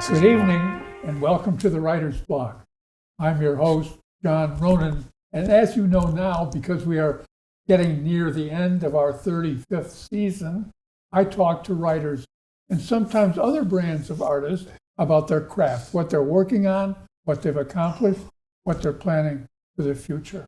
glasses. Good evening and welcome to the Writer's Block. I'm your host, John Ronan, and as you know now, because we are getting near the end of our 35th season, I talk to writers and sometimes other brands of artists about their craft, what they're working on, what they've accomplished, what they're planning for the future.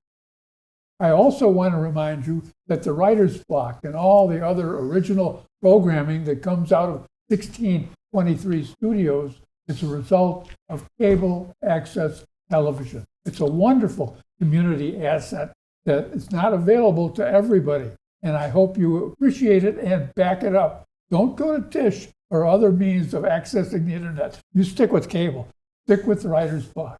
I also want to remind you that the Writer's Block and all the other original programming that comes out of 1623 Studios is a result of cable access television. It's a wonderful community asset that is not available to everybody, and I hope you appreciate it and back it up. Don't go to Tish or other means of accessing the internet. You stick with cable. Stick with the Writer's Block.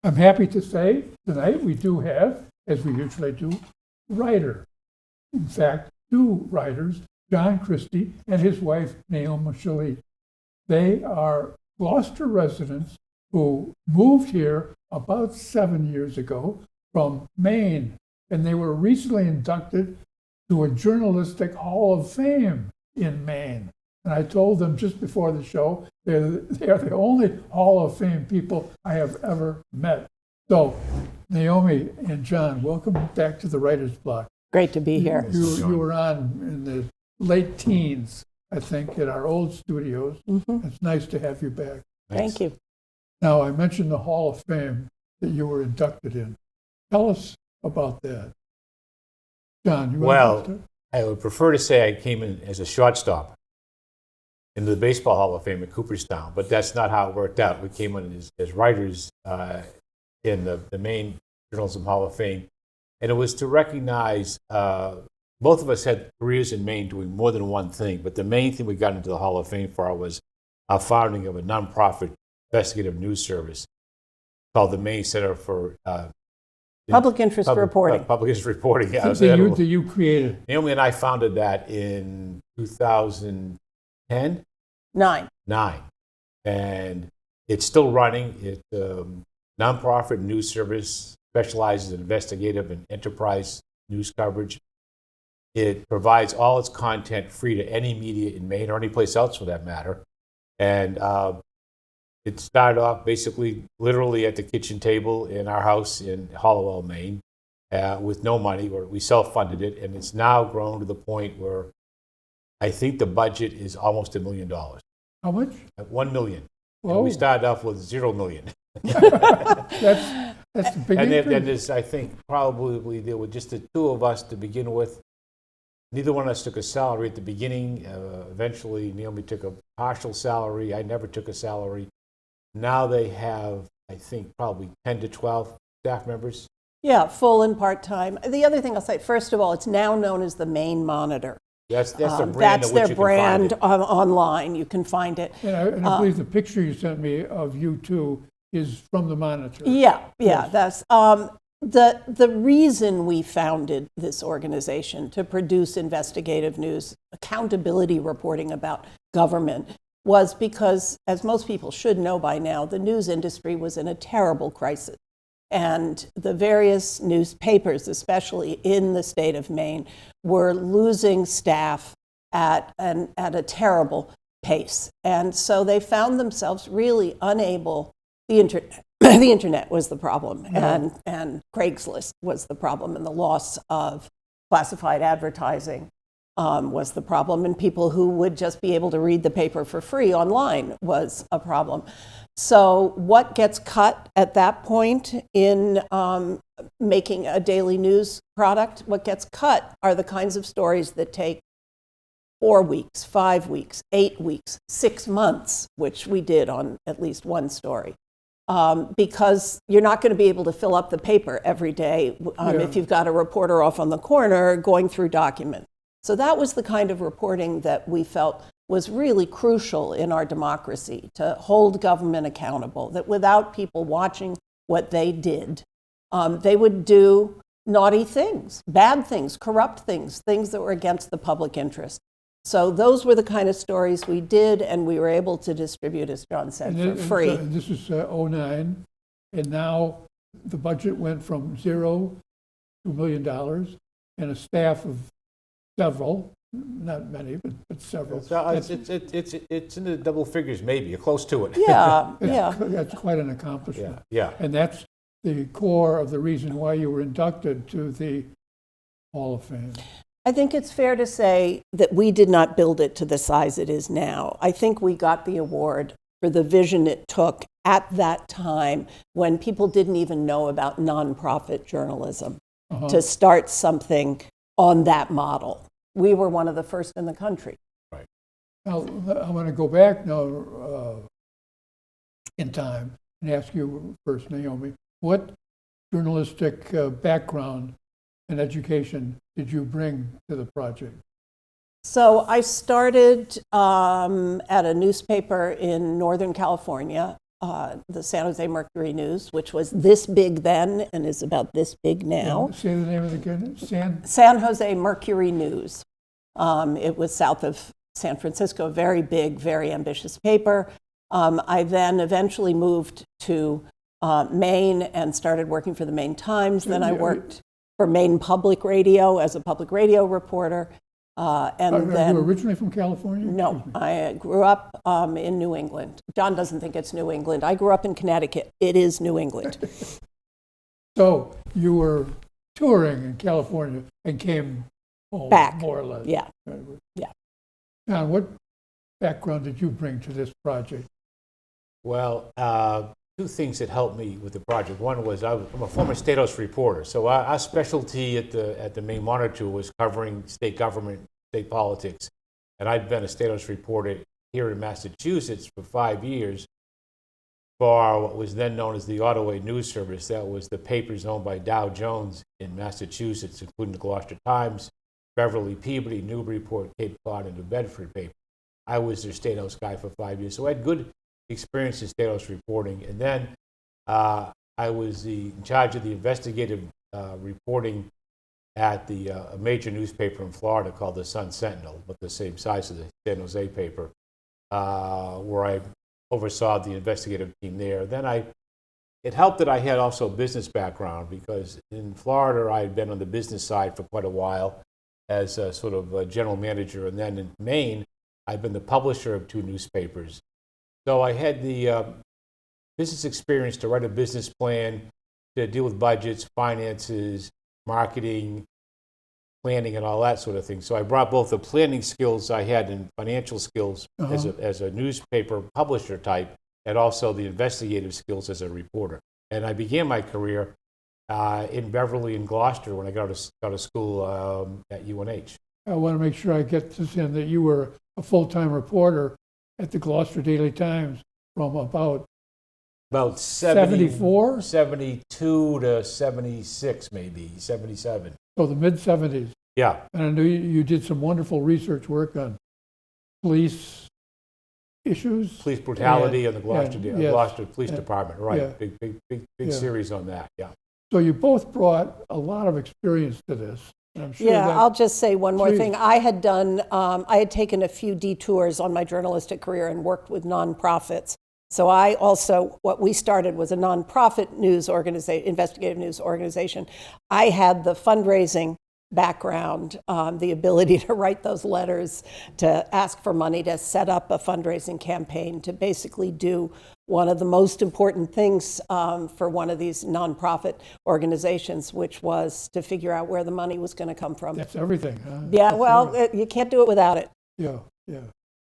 I'm happy to say tonight we do have, as we usually do, a writer. In fact, two writers, John Christie and his wife, Naomi Shalit. They are Gloucester residents who moved here about 7 years ago from Maine, and they were recently inducted to a journalistic Hall of Fame in Maine. And I told them just before the show, they are the only Hall of Fame people I have ever met. So, Naomi and John, welcome back to the Writer's Block. Great to be here. You were on in the late teens, I think, at our old studios. Mm-hmm. It's nice to have you back. Thank you. Now, I mentioned the Hall of Fame that you were inducted in. Tell us about that. John, you want to start? I would prefer to say I came in as a shortstop into the Baseball Hall of Fame in Cooperstown, but that's not how it worked out. We came in as writers in the Maine Journalism Hall of Fame, and it was to recognize both of us had careers in Maine doing more than one thing, but the main thing we got into the Hall of Fame for was our founding of a nonprofit investigative news service called the Maine Center for Public Interest Reporting. Public Interest Reporting, yeah. That you created. Naomi and I founded that in 2010? Nine. And it's still running. It's a nonprofit news service, specializes in investigative and enterprise news coverage. It provides all its content free to any media in Maine or any place else for that matter. And it started off basically literally at the kitchen table in our house in Hollowell, Maine, with no money, or we self-funded it, and it's now grown to the point where I think the budget is almost $1 million. How much? $1 million. Whoa. And we started off with $0 million. That's a big increase. And there's, I think, probably there were just the two of us to begin with. Neither one of us took a salary at the beginning. Eventually, Naomi took a partial salary. I never took a salary. Now they have, I think, probably 10 to 12 staff members. Yeah, full and part-time. The other thing I'll say, first of all, it's now known as the Maine Monitor. That's their brand. That's their brand online. You can find it. And I believe the picture you sent me of you two is from the Monitor. Yeah, Yes. that's the reason we founded this organization to produce investigative news, accountability reporting about government, was because, as most people should know by now, the news industry was in a terrible crisis. And the various newspapers, especially in the state of Maine, were losing staff at a terrible pace. And so they found themselves really unable. The internet was the problem, and Craigslist was the problem, and the loss of classified advertising was the problem, and people who would just be able to read the paper for free online was a problem. So what gets cut at that point in making a daily news product? What gets cut are the kinds of stories that take 4 weeks, 5 weeks, 8 weeks, 6 months, which we did on at least one story. Because you're not going to be able to fill up the paper every day if you've got a reporter off on the corner going through documents. So that was the kind of reporting that we felt was really crucial in our democracy, to hold government accountable, that without people watching what they did, they would do naughty things, bad things, corrupt things, things that were against the public interest. So those were the kind of stories we did, and we were able to distribute, as John said, for free. And this is 2009, and now the budget went from $0 to $1 million, and a staff of several, not many, but several. It's in the double figures, maybe, or close to it. Yeah, That's quite an accomplishment. Yeah. And that's the core of the reason why you were inducted to the Hall of Fame. I think it's fair to say that we did not build it to the size it is now. I think we got the award for the vision it took at that time when people didn't even know about nonprofit journalism to start something on that model. We were one of the first in the country. Right. Now, I'm going to go back now in time and ask you first, Naomi, what journalistic background and education did you bring to the project? So I started at a newspaper in Northern California, the San Jose Mercury News, which was this big then and is about this big now. Say the name of the good San Jose Mercury News. It was south of San Francisco, a very big, very ambitious paper. I then eventually moved to Maine and started working for the Maine Times. Then I worked for Maine Public Radio as a public radio reporter. Are you originally from California? No, I grew up in New England. John doesn't think it's New England. I grew up in Connecticut. It is New England. So you were touring in California and came home, Back. more or less. Yeah. Yeah. John, what background did you bring to this project? Well, two things that helped me with the project. One was I'm a former State House reporter, so our specialty at the Maine Monitor was covering state government, state politics, and I'd been a State House reporter here in Massachusetts for 5 years for what was then known as the Ottawa News Service. That was the papers owned by Dow Jones in Massachusetts, including the Gloucester Times, Beverly, Peabody, Newburyport, Cape Cod, and New Bedford paper. I was their State House guy for 5 years, so I had good experience in State House reporting. And then I was in charge of the investigative reporting at a major newspaper in Florida called the Sun Sentinel, but the same size as the San Jose paper, where I oversaw the investigative team there. Then it helped that I had also a business background, because in Florida I had been on the business side for quite a while as a sort of a general manager, and then in Maine I'd been the publisher of 2 newspapers. So I had the business experience to write a business plan, to deal with budgets, finances, marketing, planning, and all that sort of thing. So I brought both the planning skills I had and financial skills as a newspaper publisher type, and also the investigative skills as a reporter. And I began my career in Beverly and Gloucester when I got out of school at UNH. I want to make sure I get this in, that you were a full-time reporter at the Gloucester Daily Times from about 74? 72 to 76, maybe 77. So the mid-70s. Yeah. And I knew you did some wonderful research work on police issues. Police brutality and the Gloucester, yes, Gloucester Police Department, right. Yeah. Big series on that, yeah. So you both brought a lot of experience to this. And I'm sure I'll just say one more Please. thing. I had taken a few detours on my journalistic career and worked with nonprofits. So what we started was a nonprofit news organization, investigative news organization. I had the fundraising background, the ability to write those letters, to ask for money, to set up a fundraising campaign, to basically do one of the most important things for one of these nonprofit organizations, which was to figure out where the money was going to come from. that's everything. Huh? Yeah, That's well, everything. you can't do it without it. Yeah.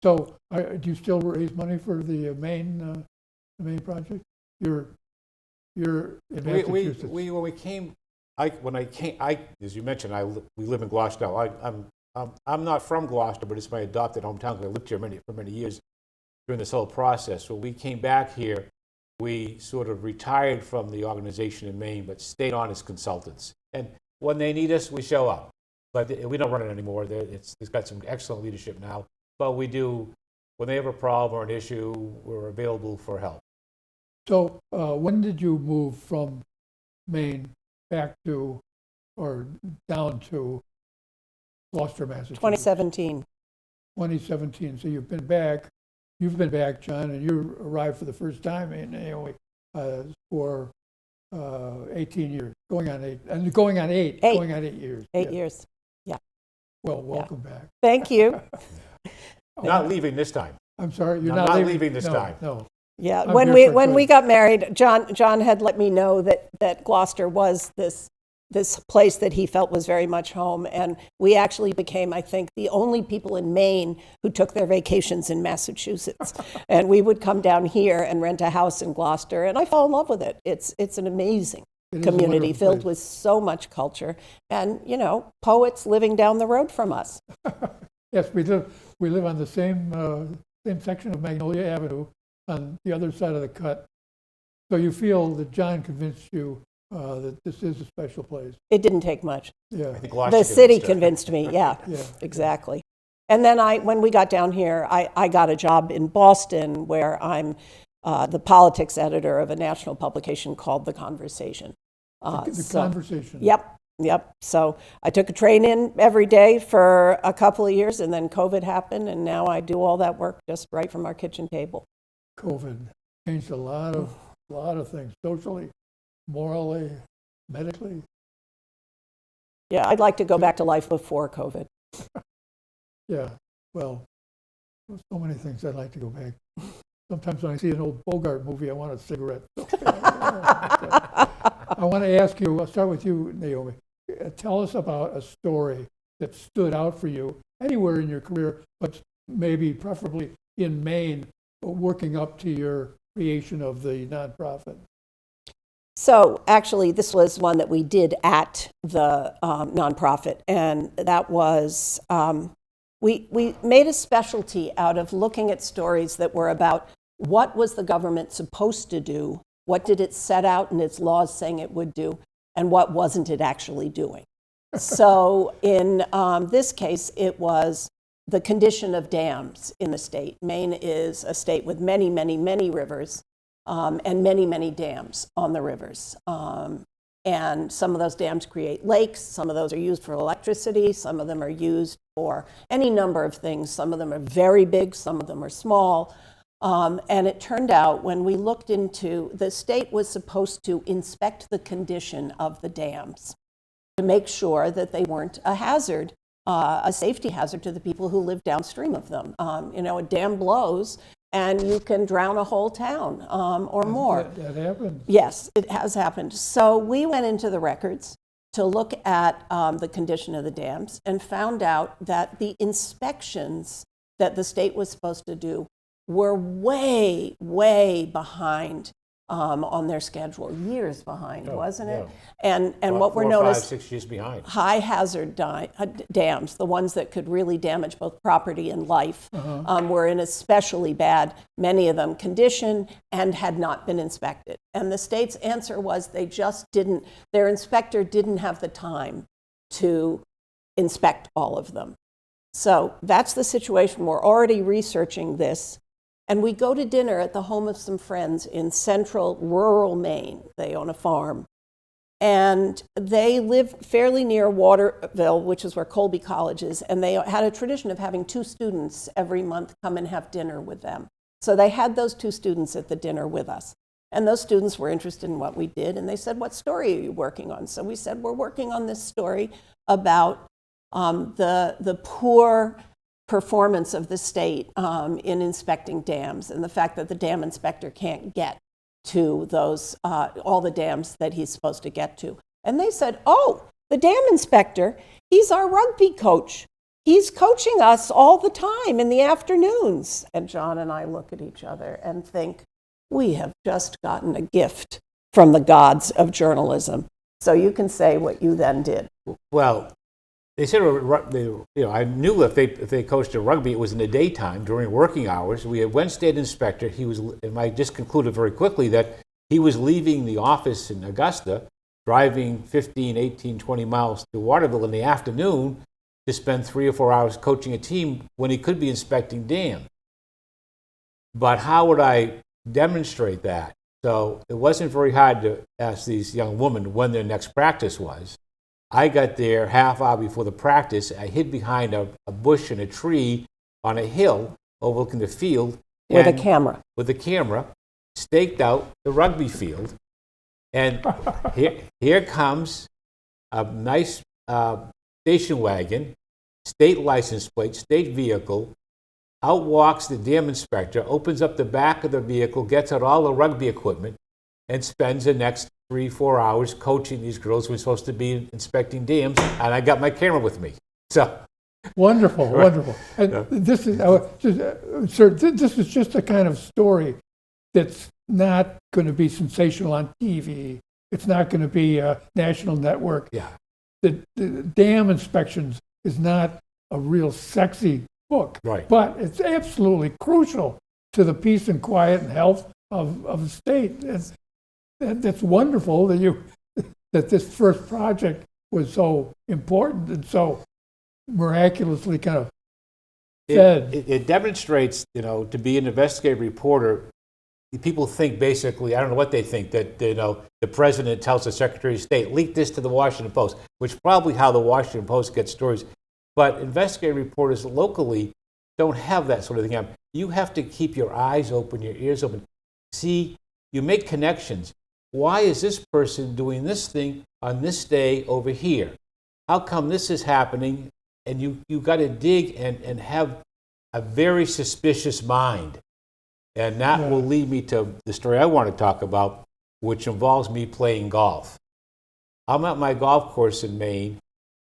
So do you still raise money for the Maine project? You're in Massachusetts. When we came, as you mentioned, we live in Gloucester. I'm not from Gloucester, but it's my adopted hometown, because I lived here for many years during this whole process. When we came back here, we sort of retired from the organization in Maine, but stayed on as consultants. And when they need us, we show up. But we don't run it anymore. It's got some excellent leadership now. But we do, when they have a problem or an issue, we're available for help. So when did you move from Maine back to, or down to Gloucester, Massachusetts? 2017. 2017. So you've been back, John, and you arrived for the first time in Naomi for 18 years, going on 8 years. 8 years. Yeah. Well, welcome back. Thank you. Not leaving this time. I'm sorry, you're I'm not not leaving this no, time. No. Yeah, I'm when here for we good. got married, John had let me know that Gloucester was this place that he felt was very much home, and we actually became, I think, the only people in Maine who took their vacations in Massachusetts. And we would come down here and rent a house in Gloucester, and I fell in love with it. It's an amazing It is a community wonderful filled place. with so much culture, and poets living down the road from us. Yes, we live on the same section of Magnolia Avenue on the other side of the cut. So you feel that John convinced you that this is a special place. It didn't take much. Yeah, I think Gloucester The city convinced convinced me, yeah, yeah. exactly. And then when we got down here, I got a job in Boston where I'm the politics editor of a national publication called The Conversation. The conversation. Yep. So I took a train in every day for a couple of years, and then COVID happened, and now I do all that work just right from our kitchen table. COVID changed a lot of things, socially, morally, medically. Yeah, I'd like to go back to life before COVID. Yeah, well, there's so many things I'd like to go back. Sometimes when I see an old Bogart movie, I want a cigarette. I want to ask you, I'll start with you, Naomi. Tell us about a story that stood out for you anywhere in your career, but maybe preferably in Maine, working up to your creation of the nonprofit. So actually, this was one that we did at the nonprofit, and that was we made a specialty out of looking at stories that were about what was the government supposed to do, what did it set out in its laws saying it would do, and what wasn't it actually doing. So in this case, it was the condition of dams in the state. Maine is a state with many, many, many rivers. And many, many dams on the rivers. And some of those dams create lakes. Some of those are used for electricity. Some of them are used for any number of things. Some of them are very big. Some of them are small. And it turned out when we looked into, the state was supposed to inspect the condition of the dams to make sure that they weren't a hazard, a safety hazard to the people who live downstream of them. A dam blows, and you can drown a whole town or more. That happened. Yes, it has happened. So we went into the records to look at the condition of the dams and found out that the inspections that the state was supposed to do were way, way behind on their schedule, years behind, wasn't it? And what we're known as 6 years behind. high hazard dams, the ones that could really damage both property and life, were in especially bad, many of them, condition and had not been inspected. And the state's answer was they just didn't, their inspector didn't have the time to inspect all of them. So that's the situation. We're already researching this. And we go to dinner at the home of some friends in central rural Maine. They own a farm. And they live fairly near Waterville, which is where Colby College is. And they had a tradition of having 2 students every month come and have dinner with them. So they had those 2 students at the dinner with us. And those students were interested in what we did. And they said, "What story are you working on?" So we said, "We're working on this story about the poor performance of the state in inspecting dams, and the fact that the dam inspector can't get to those all the dams that he's supposed to get to." And they said, "Oh, the dam inspector, he's our rugby coach. He's coaching us all the time in the afternoons." And John and I look at each other and think, we have just gotten a gift from the gods of journalism. So you can say what you then did. Well, they said, I knew if they coached a rugby, it was in the daytime during working hours. We had one state inspector. And I just concluded very quickly that he was leaving the office in Augusta, driving 15, 18, 20 miles to Waterville in the afternoon to spend 3 or 4 hours coaching a team when he could be inspecting dams. But how would I demonstrate that? So it wasn't very hard to ask these young women when their next practice was. I got there half hour before the practice. I hid behind a bush and a tree on a hill overlooking the field. With a camera. With a camera, staked out the rugby field. And here comes a nice station wagon state license plate, state vehicle. Out walks the dam inspector, opens up the back of the vehicle, gets out all the rugby equipment, and spends the next 3-4 hours coaching these girls who are supposed to be inspecting dams. And I got my camera with me. So Wonderful, wonderful. And this is sir, this is just a kind of story that's not going to be sensational on TV. It's not going to be a national network. yeah, The dam inspections is not a real sexy book, right. but it's absolutely crucial to the peace and quiet and health of the state. That's wonderful that this first project was so important and so miraculously kind of fed. It demonstrates, to be an investigative reporter, people think basically, I don't know what they think, that, the president tells the Secretary of State, leak this to the Washington Post, which is probably how the Washington Post gets stories. But investigative reporters locally don't have that sort of thing. You have to keep your eyes open, your ears open. See, you make connections. Why is this person doing this thing on this day over here? How come this is happening? And you got to dig and have a very suspicious mind. And that will lead me to the story I want to talk about, which involves me playing golf. I'm at my golf course in Maine,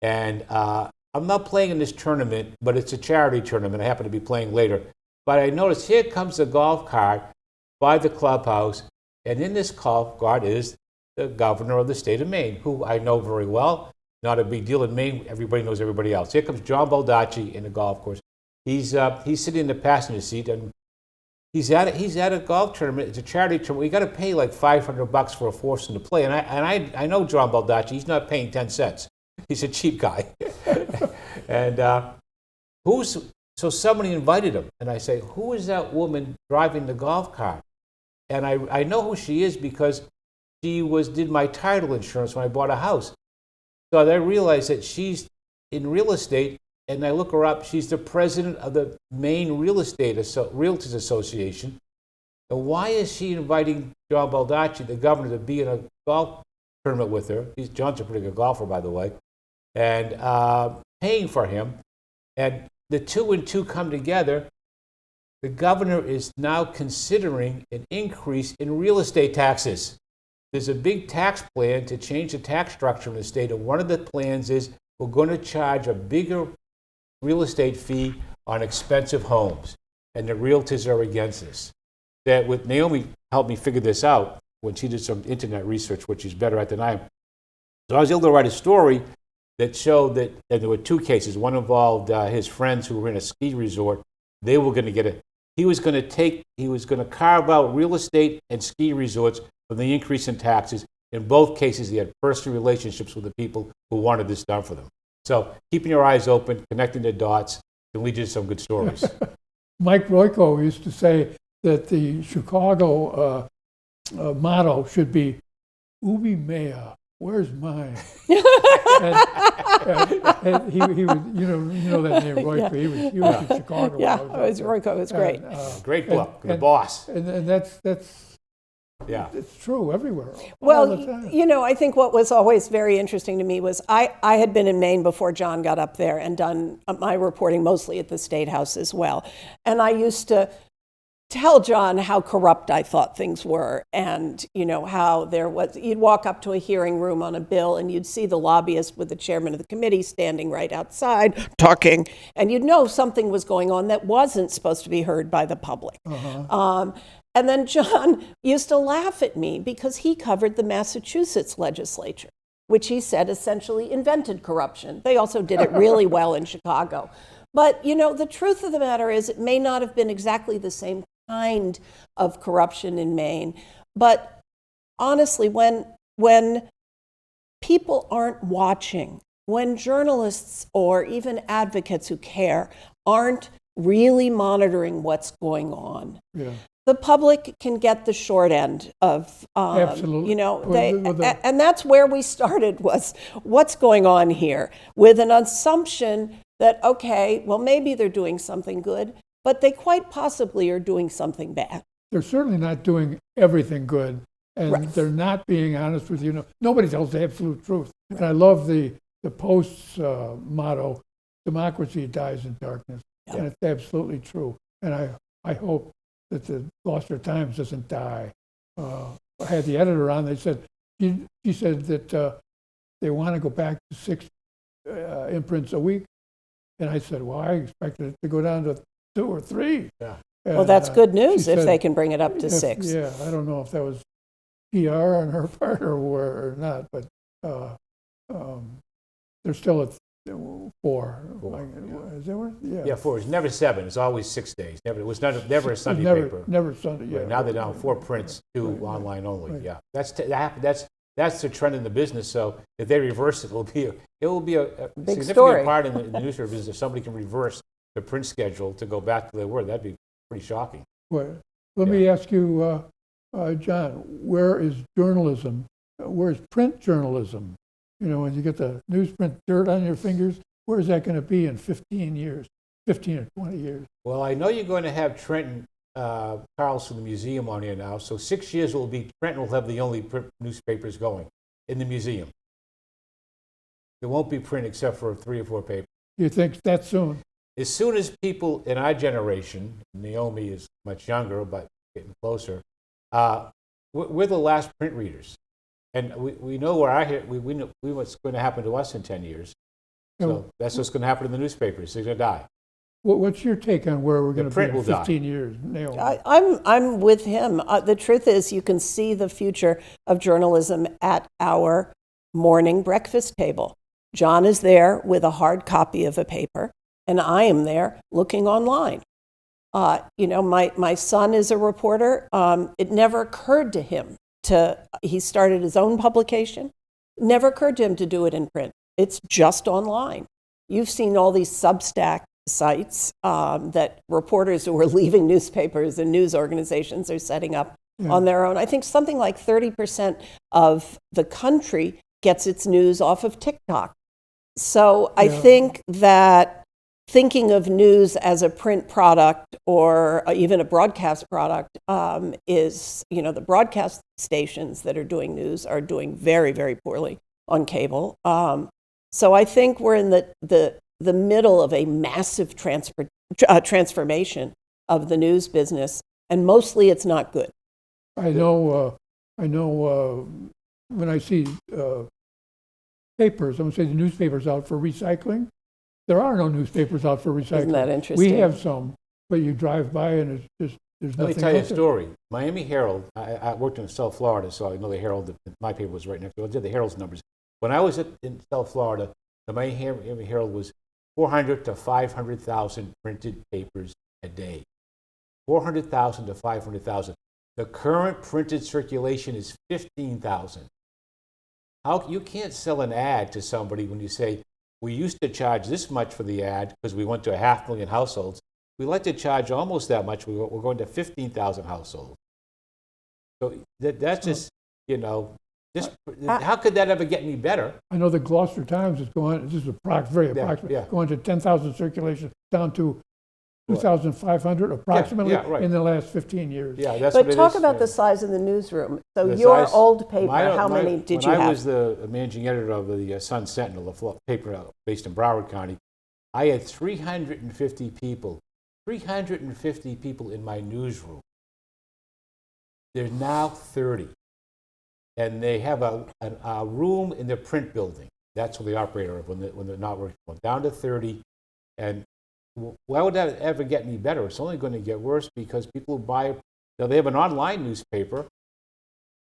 and I'm not playing in this tournament, but it's a charity tournament. I happen to be playing later. But I notice here comes a golf cart by the clubhouse, and in this golf cart is the governor of the state of Maine, who I know very well. Not a big deal in Maine. Everybody knows everybody else. Here comes John Baldacci in the golf course. He's sitting in the passenger seat, and he's at a golf tournament. It's a charity tournament. We got to pay like $500 for a foursome to play. And I know John Baldacci. He's not paying 10 cents. He's a cheap guy. And so somebody invited him, and I say, who is that woman driving the golf cart? And I know who she is because she did my title insurance when I bought a house. So I realized that she's in real estate, and I look her up. She's the president of the Maine Realtors Association. And why is she inviting John Baldacci, the governor, to be in a golf tournament with her? John's a pretty good golfer, by the way, and paying for him. And the two and two come together. The governor is now considering an increase in real estate taxes. There's a big tax plan to change the tax structure in the state, and one of the plans is we're going to charge a bigger real estate fee on expensive homes, and the realtors are against this. That with Naomi helped me figure this out when she did some internet research, which she's better at than I am. So I was able to write a story that showed that there were two cases. One involved his friends who were in a ski resort. They were going to get he was going to carve out real estate and ski resorts from the increase in taxes. In both cases, he had personal relationships with the people who wanted this done for them. So keeping your eyes open, connecting the dots, can lead you to some good stories. Mike Royko used to say that the Chicago motto should be "Ubi mea, where's mine?" and he was, you know that name, Royko. He was in Chicago. Yeah, Royko. It was great. Great book, The Boss. And that's yeah, it's true everywhere. Well, all the time. I think what was always very interesting to me was I had been in Maine before John got up there and done my reporting mostly at the State House as well. And I used to tell John how corrupt I thought things were, and how you'd walk up to a hearing room on a bill and you'd see the lobbyist with the chairman of the committee standing right outside talking, and you'd know something was going on that wasn't supposed to be heard by the public. And then John used to laugh at me because he covered the Massachusetts legislature, which he said essentially invented corruption. They also did it really well in Chicago. But, the truth of the matter is it may not have been exactly the same kind of corruption in Maine. But honestly, when people aren't watching, when journalists or even advocates who care aren't really monitoring what's going on, the public can get the short end of, Absolutely. And that's where we started, was what's going on here, with an assumption that, okay, well, maybe they're doing something good, but they quite possibly are doing something bad. They're certainly not doing everything good, and they're not being honest with you. Nobody tells the absolute truth. And I love the Post's motto, democracy dies in darkness, Yeah. and it's absolutely true. And I hope that the Gloucester Times doesn't die. I had the editor on. They said she said that they want to go back to 6 imprints a week, and I said, well, I expected it to go down to 2 or 3. Yeah. Well, that's good she news if said they can bring it up to if- 6. Yeah, I don't know if that was PR on her part or not, but they're still at 4. Four, Is that what? Yeah. Yeah, 4. It's never 7. It's always 6 days. Never. It was never a Sunday never, paper. Never Sunday. Yeah. Right, now they're down 4 prints, 2 Right, online only. right. Yeah, that's the trend in the business. So if they reverse it, it will be a Big significant story. part in the newspaper business. If somebody can reverse the print schedule to go back to their word, that'd be pretty shocking. Well, let me ask you, John, where is journalism? Where is print journalism? You know, when you get the newsprint dirt on your fingers, where is that going to be in 15 years, 15 or 20 years? Well, I know you're going to have Trenton Carls from the museum on here now. So 6 years will be Trenton will have the only print newspapers going in the museum. There won't be print except for 3 or 4 papers. You think that soon? As soon as people in our generation, Naomi is much younger, but getting closer, we're the last print readers. And we know we know what's going to happen to us in 10 years. So that's what's going to happen to the newspapers. They're going to die. What's your take on where we're going to be print in will die. 15 years? Naomi? I'm with him. The truth is, you can see the future of journalism at our morning breakfast table. John is there with a hard copy of a paper, and I am there looking online. You know, my son is a reporter. It never occurred to him he started his own publication. It never occurred to him to do it in print. It's just online. You've seen all these Substack sites that reporters who are leaving newspapers and news organizations are setting up on their own. I think something like 30% of the country gets its news off of TikTok. So I think that thinking of news as a print product or even a broadcast product is, you know, the broadcast stations that are doing news are doing very, very poorly on cable. So I think we're in the middle of a massive transformation of the news business, and mostly it's not good. I know when I see papers, I'm going to say the newspapers out for recycling. There are no newspapers out for recycling. Isn't that interesting? We have some, but you drive by and it's just, there's Let nothing me tell you a out there. story. Miami Herald, I worked in South Florida, so I know the Herald, my paper was right next door. I did the Herald's numbers. When I was in South Florida, the Miami Herald was 400 to 500,000 printed papers a day. 400,000 to 500,000. The current printed circulation is 15,000. You can't sell an ad to somebody when you say, we used to charge this much for the ad because we went to 500,000 households. We like to charge almost that much. We're going to 15,000 households. So that's just, you know, how could that ever get any better? I know the Gloucester Times is going, this is very approximate, going to 10,000 circulation down to 2,500 approximately right. in the last 15 years. Yeah, that's But what it talk is. about the size of the newsroom. So The your size- old paper, how many did you When I have? was the managing editor of the Sun Sentinel, a paper based in Broward County, I had 350 people. 350 people in my newsroom. There's now 30. And they have a room in the print building. That's where they operate when they're not working. Down to 30. And why would that ever get any better? It's only going to get worse because people buy, they have an online newspaper,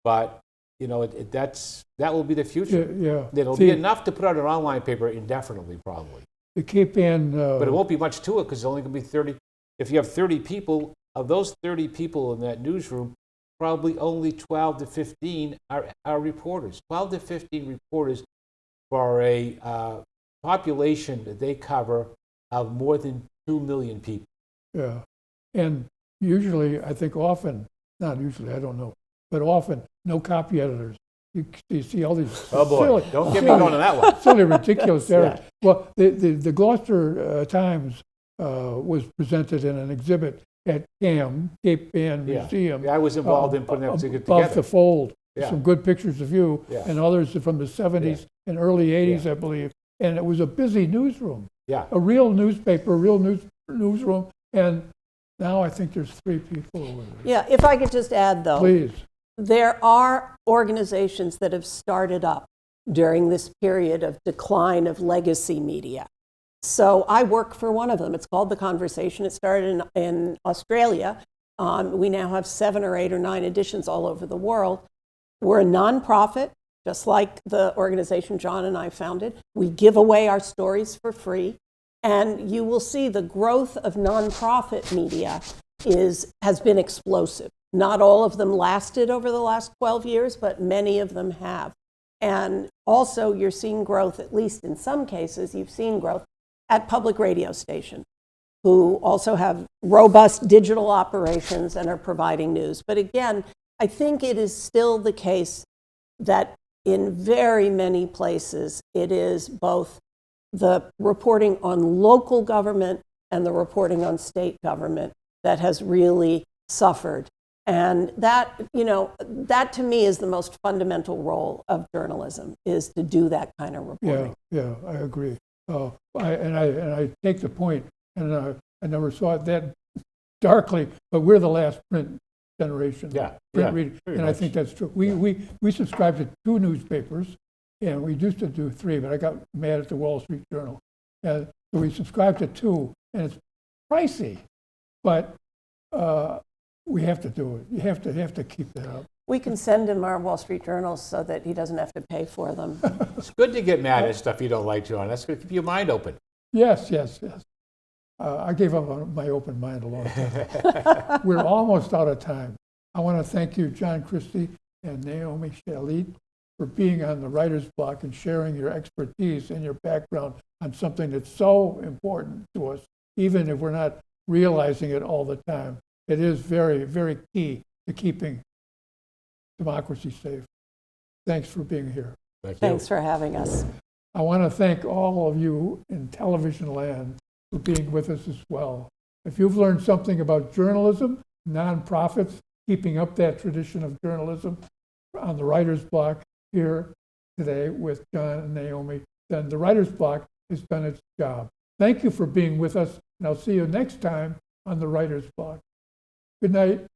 but you know that will be the future. Yeah. It'll be enough to put out an online paper indefinitely, probably. The Cape Ann. But it won't be much to it because it's only going to be 30. If you have 30 people, of those 30 people in that newsroom, probably only 12 to 15 are reporters. 12 to 15 reporters for a population that they cover of more than 2 million people. Yeah. And usually, I think often, not usually, I don't know, but often, no copy editors. You see all these Oh boy, silly, don't get me going on that one. silly, ridiculous errors. Yeah. Well, the Gloucester Times was presented in an exhibit at Cape Ann Museum. Yeah, I was involved in putting that Above together. the fold. Yeah. Some good pictures of you Yeah. and others from the 70s and early 80s, I believe. And it was a busy newsroom. Yeah. A real newspaper, a real newsroom, and now I think there's 3 people over there. Yeah, if I could just add, though, Please. there are organizations that have started up during this period of decline of legacy media. So I work for one of them. It's called The Conversation. It started in Australia. We now have 7 or 8 or 9 editions all over the world. We're a nonprofit, just like the organization John and I founded. We give away our stories for free. And you will see the growth of nonprofit media has been explosive. Not all of them lasted over the last 12 years, but many of them have. And also you're seeing growth, at least in some cases, you've seen growth at public radio stations, who also have robust digital operations and are providing news. But again, I think it is still the case that in very many places, it is both the reporting on local government and the reporting on state government that has really suffered. And that, that to me is the most fundamental role of journalism, is to do that kind of reporting. Yeah, I agree. I take the point, and I never saw it that darkly, but we're the last print generation. Print reading, and I think that's true. We subscribe to 2 newspapers, and we used to do 3, but I got mad at the Wall Street Journal. So we subscribe to 2, and it's pricey, but we have to do it. You have to keep that up. We can send him our Wall Street Journals so that he doesn't have to pay for them. It's good to get mad at stuff you don't like, John. That's good to keep your mind open. Yes. I gave up on my open mind a long time. We're almost out of time. I want to thank you, John Christie and Naomi Shalit, for being on the Writer's Block and sharing your expertise and your background on something that's so important to us, even if we're not realizing it all the time. It is very, very key to keeping democracy safe. Thanks for being here. Thanks for having us. I want to thank all of you in television land for being with us as well. If you've learned something about journalism, nonprofits, keeping up that tradition of journalism on the Writer's Block here today with John and Naomi, then the Writer's Block has done its job. Thank you for being with us, and I'll see you next time on the Writer's Block. Good night.